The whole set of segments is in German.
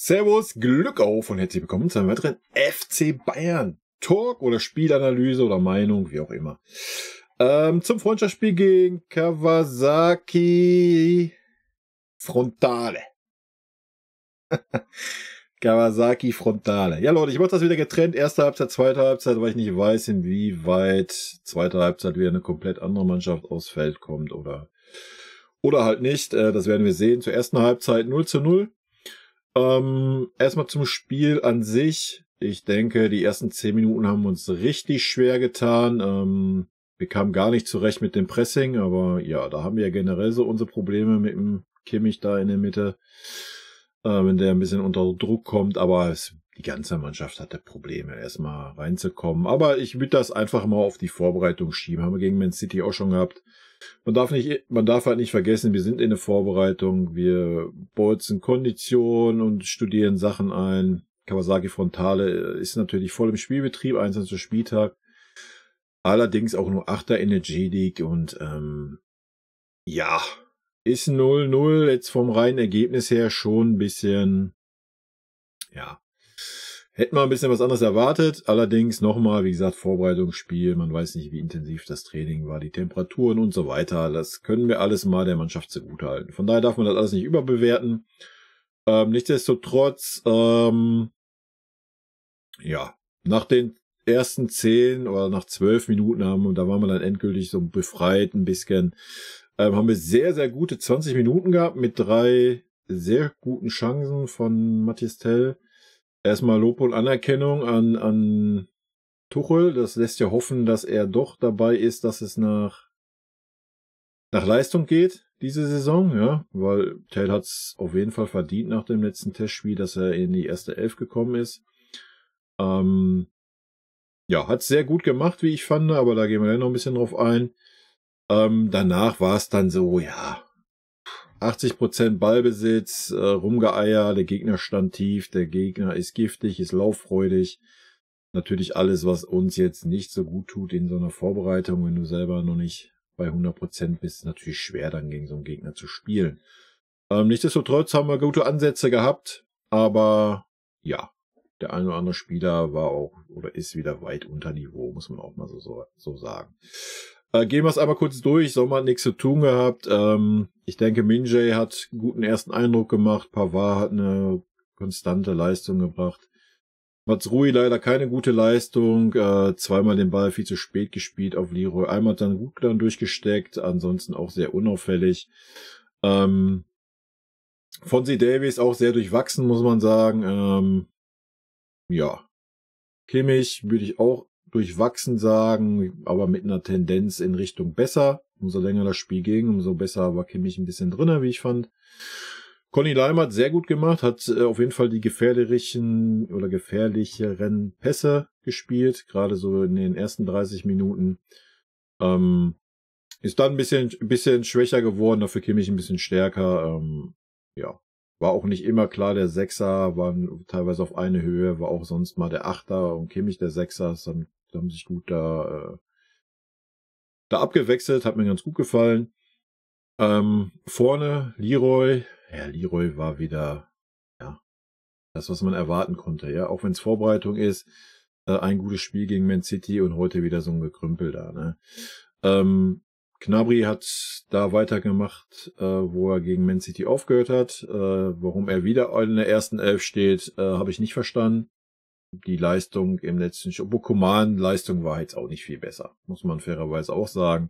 Servus, Glück auf und herzlich willkommen zu einem weiteren FC Bayern Talk oder Spielanalyse oder Meinung, wie auch immer. Zum Freundschaftsspiel gegen Kawasaki Frontale. Kawasaki Frontale. Ja Leute, ich mache das wieder getrennt. Erste Halbzeit, zweite Halbzeit, weil ich nicht weiß, inwieweit zweite Halbzeit wieder eine komplett andere Mannschaft aufs Feld kommt oder halt nicht. Das werden wir sehen. Zur ersten Halbzeit 0:0. Erstmal zum Spiel an sich. Ich denke, die ersten 10 Minuten haben uns richtig schwer getan. Wir kamen gar nicht zurecht mit dem Pressing, aber ja, da haben wir ja generell so unsere Probleme mit dem Kimmich da in der Mitte, wenn der ein bisschen unter Druck kommt, aber die ganze Mannschaft hatte Probleme, erstmal reinzukommen. Aber ich würde das einfach mal auf die Vorbereitung schieben. Haben wir gegen Man City auch schon gehabt. Man darf halt nicht vergessen, wir sind in der Vorbereitung, wir bolzen Kondition und studieren Sachen ein. Kawasaki Frontale ist natürlich voll im Spielbetrieb, 21. Spieltag. Allerdings auch nur 8. Energy League und ja, ist 0:0 jetzt vom reinen Ergebnis her schon ein bisschen, ja, hätten wir ein bisschen was anderes erwartet. Allerdings nochmal, wie gesagt, Vorbereitungsspiel. Man weiß nicht, wie intensiv das Training war, die Temperaturen und so weiter. Das können wir alles mal der Mannschaft zugutehalten. Von daher darf man das alles nicht überbewerten. Nichtsdestotrotz, ja, nach den ersten 10 oder nach 12 Minuten da waren wir dann endgültig so befreit ein bisschen. Haben wir sehr, sehr gute 20 Minuten gehabt mit 3 sehr guten Chancen von Mathys Tel. Erstmal Lob und Anerkennung an Tuchel. Das lässt ja hoffen, dass er doch dabei ist, dass es nach Leistung geht, diese Saison, ja, weil Tel hat es auf jeden Fall verdient nach dem letzten Testspiel, dass er in die erste Elf gekommen ist. Ja, hat es sehr gut gemacht, wie ich fand, aber da gehen wir dann noch ein bisschen drauf ein. Danach war es dann so, ja, 80% Ballbesitz, Rumgeeier, der Gegner stand tief, der Gegner ist giftig, ist lauffreudig. Natürlich alles, was uns jetzt nicht so gut tut in so einer Vorbereitung, wenn du selber noch nicht bei 100% bist, ist natürlich schwer, dann gegen so einen Gegner zu spielen. Nichtsdestotrotz haben wir gute Ansätze gehabt, aber ja, der ein oder andere Spieler war auch oder ist wieder weit unter Niveau, muss man auch mal so sagen. Gehen wir es einmal kurz durch. Sommer hat nichts zu tun gehabt. Ich denke, Min-Jae hat einen guten ersten Eindruck gemacht. Pavard hat eine konstante Leistung gebracht. Mazrui leider keine gute Leistung. Zweimal den Ball viel zu spät gespielt auf Leroy. Einmal hat dann gut dann durchgesteckt. Ansonsten auch sehr unauffällig. Fonzie Davies auch sehr durchwachsen, muss man sagen. Ja. Kimmich würde ich auch durchwachsen sagen, aber mit einer Tendenz in Richtung besser. Umso länger das Spiel ging, umso besser war Kimmich ein bisschen drinner, wie ich fand. Conny Leimer hat sehr gut gemacht, hat auf jeden Fall die gefährlicheren Pässe gespielt, gerade so in den ersten 30 Minuten. Ist dann ein bisschen schwächer geworden, dafür Kimmich ein bisschen stärker. Ja, war auch nicht immer klar, der Sechser waren teilweise auf eine Höhe, war auch sonst mal der Achter und Kimmich der Sechser. Die haben sich gut da abgewechselt, hat mir ganz gut gefallen. Vorne Leroy. Ja, Leroy war wieder, ja, das, was man erwarten konnte, ja, auch wenn es Vorbereitung ist, ein gutes Spiel gegen Man City und heute wieder so ein Gekrümpel da, ne. Gnabry hat da weitergemacht, wo er gegen Man City aufgehört hat. Warum er wieder in der ersten Elf steht, habe ich nicht verstanden. Die Leistung im letzten Spiel, Coman-Leistung war jetzt auch nicht viel besser, muss man fairerweise auch sagen.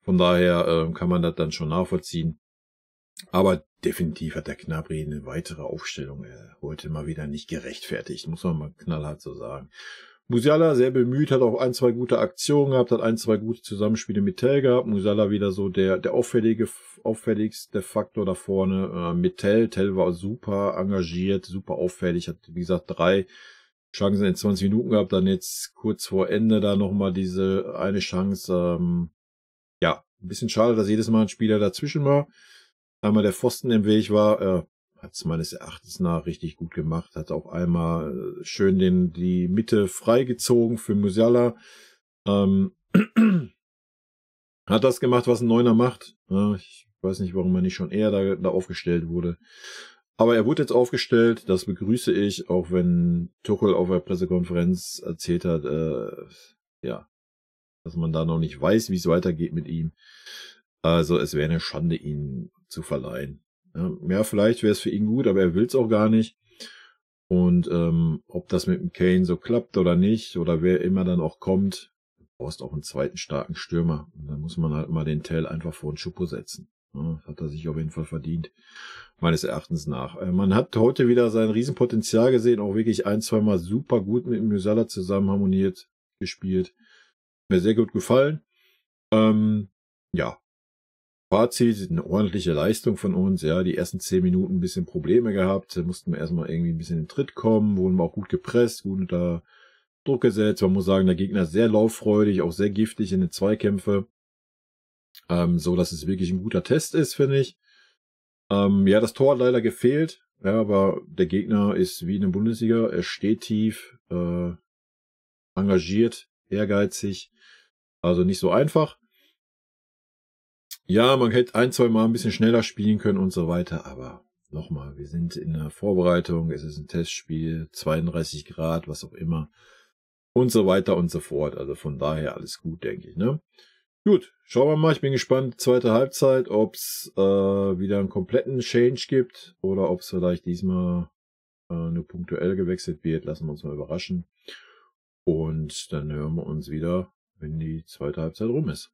Von daher kann man das dann schon nachvollziehen. Aber definitiv hat der Gnabry eine weitere Aufstellung heute mal wieder nicht gerechtfertigt, muss man mal knallhart so sagen. Musiala sehr bemüht, hat auch 1, 2 gute Aktionen gehabt, hat 1, 2 gute Zusammenspiele mit Tell gehabt. Musiala wieder so der auffälligste Faktor da vorne. Mit Tell war super engagiert, super auffällig, hat wie gesagt 3 Chancen in 20 Minuten gehabt, dann jetzt kurz vor Ende da nochmal diese eine Chance. Ja, ein bisschen schade, dass jedes Mal ein Spieler dazwischen war. Einmal der Pfosten im Weg war, hat es meines Erachtens nach richtig gut gemacht, hat auch einmal schön die Mitte freigezogen für Musiala. Hat das gemacht, was ein Neuner macht. Ich weiß nicht, warum er nicht schon eher da aufgestellt wurde. Aber er wurde jetzt aufgestellt, das begrüße ich, auch wenn Tuchel auf der Pressekonferenz erzählt hat, ja, dass man da noch nicht weiß, wie es weitergeht mit ihm. Also es wäre eine Schande, ihn zu verleihen. Ja, vielleicht wäre es für ihn gut, aber er will es auch gar nicht. Und ob das mit dem Kane so klappt oder nicht, oder wer immer dann auch kommt, du brauchst auch einen zweiten starken Stürmer. Und dann muss man halt mal den Tell einfach vor den Schuppo setzen. Ja, hat er sich auf jeden Fall verdient, meines Erachtens nach. Man hat heute wieder sein Riesenpotenzial gesehen, auch wirklich ein, zweimal super gut mit dem Musiala zusammen harmoniert gespielt. Mir sehr gut gefallen. Ja, Fazit, eine ordentliche Leistung von uns. Ja, die ersten 10 Minuten ein bisschen Probleme gehabt. Da mussten wir erstmal irgendwie ein bisschen in den Tritt kommen, wurden wir auch gut gepresst, gut unter Druck gesetzt. Man muss sagen, der Gegner ist sehr lauffreudig, auch sehr giftig in den Zweikämpfe. So dass es wirklich ein guter Test ist, finde ich. Ja, das Tor hat leider gefehlt. Ja, aber der Gegner ist wie in der Bundesliga. Er steht tief, engagiert, ehrgeizig. Also nicht so einfach. Ja, man hätte ein, zwei Mal ein bisschen schneller spielen können und so weiter, aber nochmal, wir sind in der Vorbereitung, es ist ein Testspiel, 32 Grad, was auch immer und so weiter und so fort. Also von daher alles gut, denke ich, ne? Gut, schauen wir mal, ich bin gespannt, zweite Halbzeit, ob es wieder einen kompletten Change gibt oder ob es vielleicht diesmal nur punktuell gewechselt wird. Lassen wir uns mal überraschen. Und dann hören wir uns wieder, wenn die zweite Halbzeit rum ist.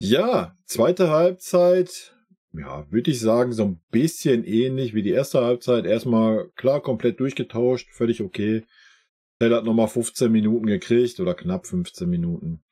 Ja, zweite Halbzeit, ja, würde ich sagen, so ein bisschen ähnlich wie die erste Halbzeit. Erstmal klar, komplett durchgetauscht, völlig okay. Tell hat nochmal 15 Minuten gekriegt oder knapp 15 Minuten.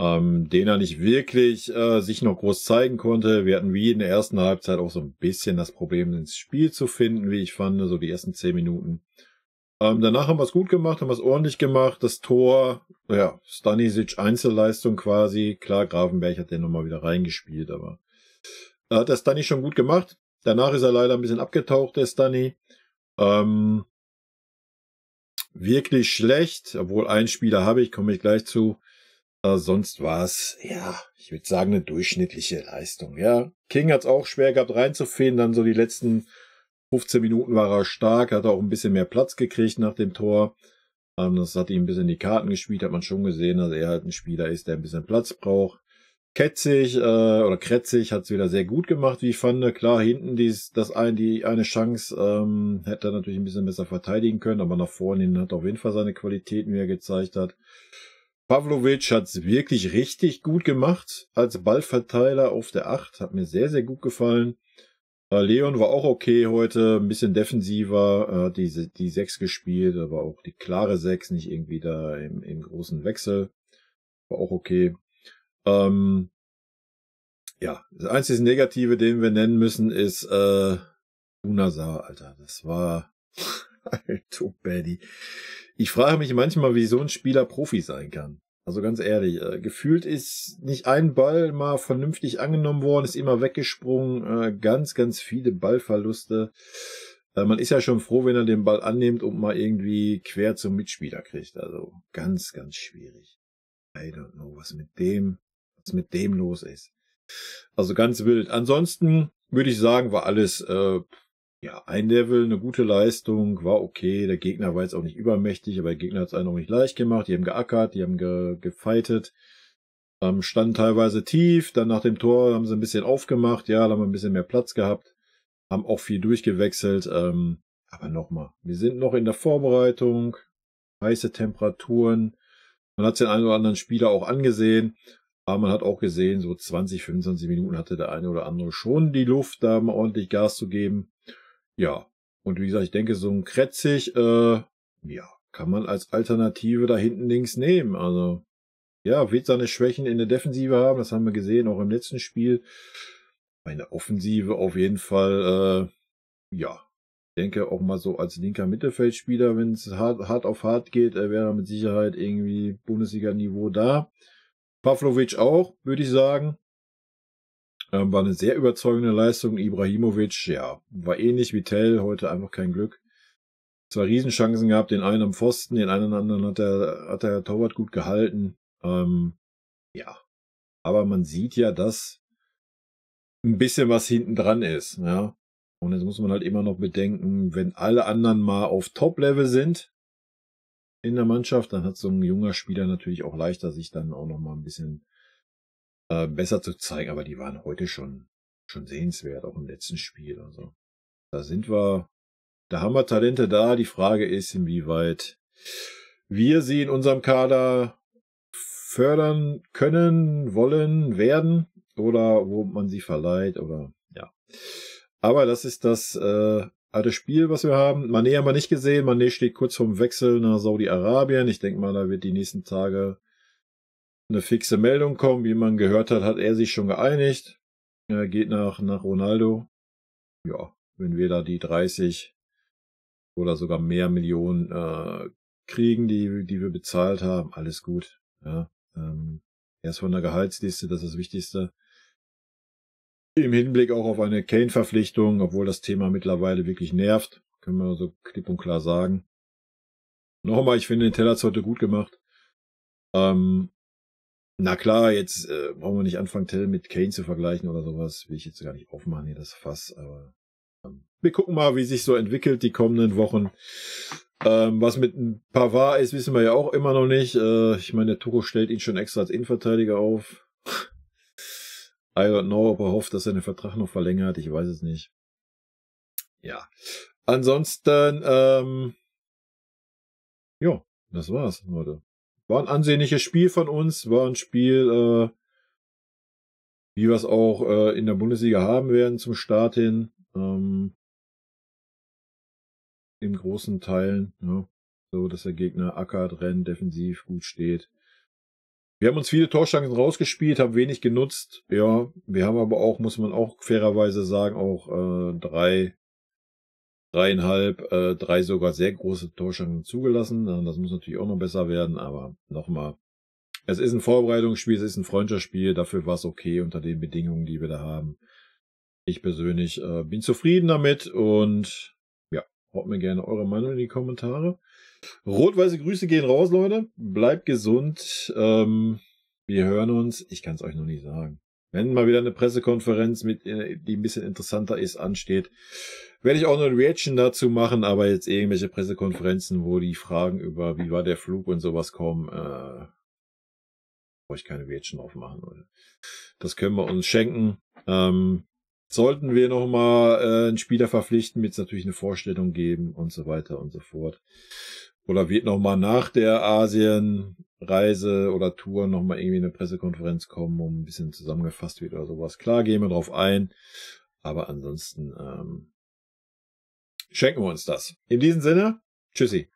Den er nicht wirklich sich noch groß zeigen konnte. Wir hatten wie in der ersten Halbzeit auch so ein bisschen das Problem, ins Spiel zu finden, wie ich fand, so die ersten 10 Minuten. Danach haben wir es gut gemacht, haben wir es ordentlich gemacht. Das Tor, ja, Stanisic Einzelleistung quasi. Klar, Grafenberg hat den nochmal wieder reingespielt, aber hat der Stani schon gut gemacht. Danach ist er leider ein bisschen abgetaucht, der Stani. Wirklich schlecht, obwohl einen Spieler habe ich, komme ich gleich zu. Sonst war es, ja, ich würde sagen, eine durchschnittliche Leistung. Ja, King hat es auch schwer gehabt reinzufinden, dann so die letzten 15 Minuten war er stark, hat auch ein bisschen mehr Platz gekriegt nach dem Tor. Das hat ihm ein bisschen in die Karten gespielt, hat man schon gesehen, dass er halt ein Spieler ist, der ein bisschen Platz braucht. Kretzig hat es wieder sehr gut gemacht, wie ich fand. Klar, hinten die eine Chance hätte er natürlich ein bisschen besser verteidigen können, aber nach vorne hin hat er auf jeden Fall seine Qualitäten, wie er gezeigt hat. Pavlovic hat es wirklich richtig gut gemacht als Ballverteiler auf der 8, hat mir sehr, sehr gut gefallen. Leon war auch okay heute, ein bisschen defensiver, die 6 gespielt, aber auch die klare 6, nicht irgendwie da im großen Wechsel. War auch okay. Ja, das einzige Negative, den wir nennen müssen, ist Unazar, Alter. Das war Alto Baddy. Ich frage mich manchmal, wie so ein Spieler Profi sein kann. Also ganz ehrlich, gefühlt ist nicht ein Ball mal vernünftig angenommen worden, ist immer weggesprungen, ganz, ganz viele Ballverluste. Man ist ja schon froh, wenn er den Ball annimmt und mal irgendwie quer zum Mitspieler kriegt. Also ganz, ganz schwierig. I don't know, was mit dem los ist. Also ganz wild. Ansonsten würde ich sagen, war alles ja, ein Level, eine gute Leistung, war okay. Der Gegner war jetzt auch nicht übermächtig, aber der Gegner hat es einem auch nicht leicht gemacht. Die haben geackert, die haben gefightet, standen teilweise tief. Dann nach dem Tor haben sie ein bisschen aufgemacht. Ja, da haben wir ein bisschen mehr Platz gehabt. Haben auch viel durchgewechselt. Aber nochmal, wir sind noch in der Vorbereitung. Heiße Temperaturen. Man hat den einen oder anderen Spieler auch angesehen. Aber man hat auch gesehen, so 20, 25 Minuten hatte der eine oder andere schon die Luft, da mal ordentlich Gas zu geben. Ja, und wie gesagt, ich denke, so ein Kretzig, ja, kann man als Alternative da hinten links nehmen. Also, ja, wird seine Schwächen in der Defensive haben, das haben wir gesehen, auch im letzten Spiel. Bei der Offensive auf jeden Fall, ja, ich denke auch mal so als linker Mittelfeldspieler, wenn es hart auf hart geht, wäre mit Sicherheit irgendwie Bundesliga-Niveau da. Pavlovic auch, würde ich sagen. War eine sehr überzeugende Leistung. Ibrahimovic, ja, war ähnlich wie Tell, heute einfach kein Glück. 2 Riesenchancen gehabt, den einen am Pfosten, den anderen hat der Torwart gut gehalten. Ja, aber man sieht ja, dass ein bisschen was hinten dran ist, ja. Und jetzt muss man halt immer noch bedenken, wenn alle anderen mal auf Top-Level sind in der Mannschaft, dann hat so ein junger Spieler natürlich auch leichter, sich dann auch noch mal ein bisschen besser zu zeigen. Aber die waren heute schon sehenswert, auch im letzten Spiel. Also da haben wir Talente da. Die Frage ist, inwieweit wir sie in unserem Kader fördern können, wollen, werden oder wo man sie verleiht oder ja. Aber das ist das alte Spiel, was wir haben. Mané haben wir nicht gesehen. Mané steht kurz vorm Wechsel nach Saudi-Arabien. Ich denke mal, da wird die nächsten Tage eine fixe Meldung kommen. Wie man gehört hat, hat er sich schon geeinigt. Er geht nach Ronaldo. Ja, wenn wir da die 30 oder sogar mehr Millionen kriegen, die wir bezahlt haben, alles gut. Ja, er ist von der Gehaltsliste, das ist das Wichtigste. Im Hinblick auch auf eine Kane-Verpflichtung, obwohl das Thema mittlerweile wirklich nervt, können wir so klipp und klar sagen. Nochmal, ich finde, den Teller hat's heute gut gemacht. Na klar, jetzt brauchen wir nicht anfangen, Tell mit Kane zu vergleichen oder sowas. Will ich jetzt gar nicht aufmachen hier, das Fass. Aber wir gucken mal, wie sich so entwickelt die kommenden Wochen. Was mit Pavard ist, wissen wir ja auch immer noch nicht. Ich meine, der Tuchel stellt ihn schon extra als Innenverteidiger auf. I don't know, ob er hofft, dass er den Vertrag noch verlängert. Ich weiß es nicht. Ja. Ansonsten, ja, das war's, Leute. War ein ansehnliches Spiel von uns. War ein Spiel, wie wir es auch in der Bundesliga haben werden zum Start hin. In großen Teilen. Ja. So, dass der Gegner ackert, rennt, defensiv gut steht. Wir haben uns viele Torchancen rausgespielt, haben wenig genutzt. Ja, wir haben aber auch, muss man auch fairerweise sagen, auch 3 sogar sehr große Torchancen zugelassen. Das muss natürlich auch noch besser werden, aber nochmal. Es ist ein Vorbereitungsspiel, es ist ein Freundschaftsspiel, dafür war es okay unter den Bedingungen, die wir da haben. Ich persönlich bin zufrieden damit und ja, haut mir gerne eure Meinung in die Kommentare. Rot-weiße Grüße gehen raus, Leute. Bleibt gesund. Wir hören uns. Ich kann es euch noch nicht sagen. Wenn mal wieder eine Pressekonferenz, die ein bisschen interessanter ist, ansteht, werde ich auch noch eine Reaction dazu machen, aber jetzt irgendwelche Pressekonferenzen, wo die Fragen über, wie war der Flug und sowas kommen, brauche ich keine Reaction drauf machen, Leute. Das können wir uns schenken. Sollten wir nochmal einen Spieler verpflichten, wird es natürlich eine Vorstellung geben und so weiter und so fort. Oder wird nochmal nach der Asienreise oder Tour nochmal irgendwie eine Pressekonferenz kommen, wo ein bisschen zusammengefasst wird oder sowas. Klar, gehen wir drauf ein. Aber ansonsten schenken wir uns das. In diesem Sinne, tschüssi.